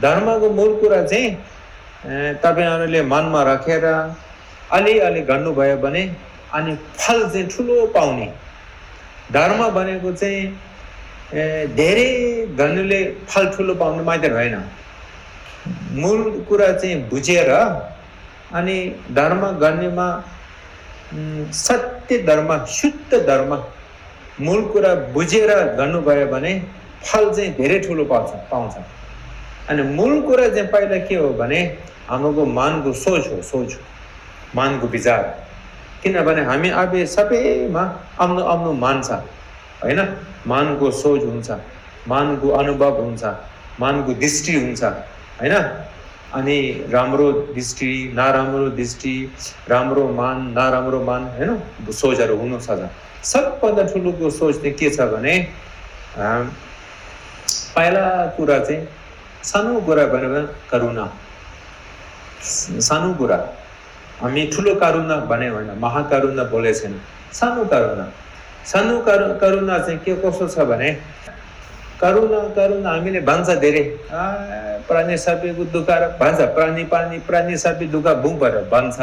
धर्मको मूल कुरा चाहिँ तपाईहरुले मनमा राखेर अलि गर्नुभयो भने अनि फल चाहिँ ठुलो पाउने। धर्म भनेको चाहिँ धेरै गर्नुले फल ठुलो पाउनु मात्र होइन। मूल कुरा चाहिँ बुझेर अनि धर्म गर्नेमा सत्य धर्म, शुद्ध धर्म मूल कुरा बुझेर गर्नुभयो भने फल चाहिँ धेरै ठुलो पाउँछ। अनि मूल कुरा चाहिँ पहिला के हो भने हाम्रो मनको सोच हो, मनको विचार। किनभने हामी अब सबैमा आफ्नो मन छ हैन, मनको सोच हुन्छ, मनको अनुभव हुन्छ, मनको दृष्टि हुन्छ हैन। अनि राम्रो दृष्टि, नराम्रो दृष्टि, राम्रो मन, नराम्रो मन हैन, सोचहरु हुन सक्छ। सबभन्दा ठुलो सोच चाहिँ के छ भने पहिला कुरा चाहिँ सानो कुरा भनेको करुणा। सानो कुरा हामी ठुलो करुणा भने होइन, महाकरुणा बोले छैन, सानो करुणा। सानो करुणा चाहिँ के कसो छ भने करुणा हामीले भन्छ धेरै प्राणी सबैको दुःख भन्छ, प्राणी सबै दुःख बुङबाट भन्छ।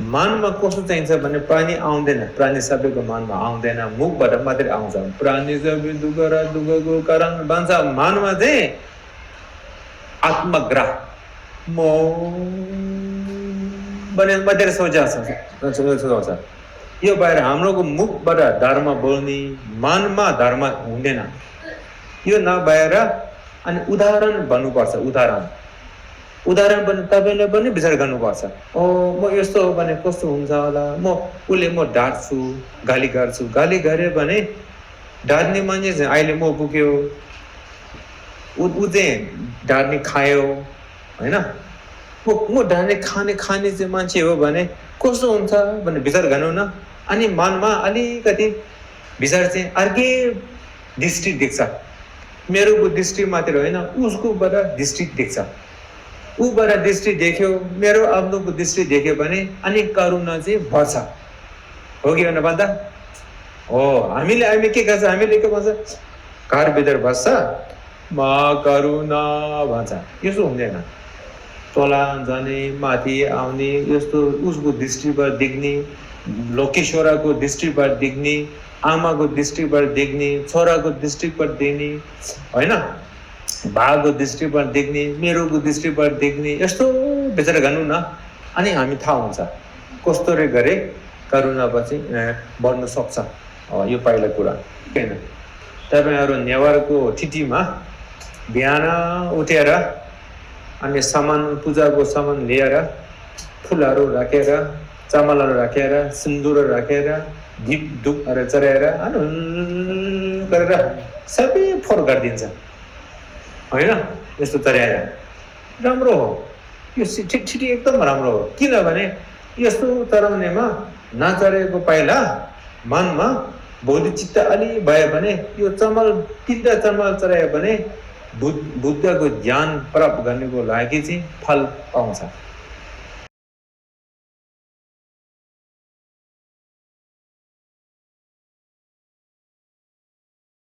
मनमा कसो चाहिन्छ भने प्राणी आउँदैन, प्राणी सबैको मनमा आउँदैन, मुखबाट मात्रै आउँछ। प्राणी सबै दुःख र दुःखको कारण भन्छ, मनमा चाहिँ आत्मग्रह भने मात्रै सोच। यो बाहिर हाम्रोको मुखबाट धर्म बोल्ने, मनमा धर्म हुँदैन। यो नभएर अनि उदाहरण भन्नुपर्छ। उदाहरण पनि तपाईले पनि विचार गर्नुपर्छ। म यस्तो हो भने कस्तो हुन्छ होला, म डाँट्छु, गाली गर्छु, गाली गरे भने डाँट्ने मान्छे चाहिँ अहिले म पुग्यो, उ चाहिँ डाँट्ने खायो हैन। म डाँट्ने खाने चाहिँ मान्छे हो भने कस्तो हुन्छ भने विचार गर्नु न। अनि मनमा अलिकति विचार चाहिँ अर्कै दृष्टि देख्छ। मेरो दृष्टि मात्र होइन, उसकोबाट दृष्टि देख्छ। ऊबाट दृष्टि देख्यो, मेरो आफ्नोको दृष्टि देख्यो भने अनि करुणा चाहिँ बढ्छ। हो कि होइन भन्दा हो। हामीले के गर्छ, हामीले के भन्छ, घरभित्र बस्छ म करुणा भन्छ। यसो हुँदैन। तोला जाने, माथि आउने, यस्तो उसको दृष्टिबाट देख्ने, लोकेश्वरको दृष्टिबाट देख्ने, आमाको दृष्टिबाट देख्ने, छोराको दृष्टिबाट देख्ने हैन, भागको दृष्टिबाट देख्ने, मेरोको दृष्टिबाट देख्ने, यस्तो विचार गर्नु न। अनि हामी थाहा हुन्छ कस्तो रे गरे करुणा पछि बढ्न सक्छ। यो पहिलो कुरा हैन। तपाईहरु नेवारको ठिटीमा बिहान उठेर अनि सामान, पूजाको सामान लिएर, फुलहरु राखेर, चामलहरु राखेर, सिन्दुर राखेर, दीप धूपहरु चढाएर गरेर सबै फोहोर गरिदिन्छ हैन। यस्तो चढाएर राम्रो हो। यो ठिटी एकदम राम्रो हो। किनभने यस्तो चढाउनेमा नचढेको पहिला मनमा बौद्धिक चित्त अलि भयो भने यो तीनटा चामल चढायो भने बुद्धको ज्ञान प्राप्त गर्नको लागि चाहिँ फल पाउँछ।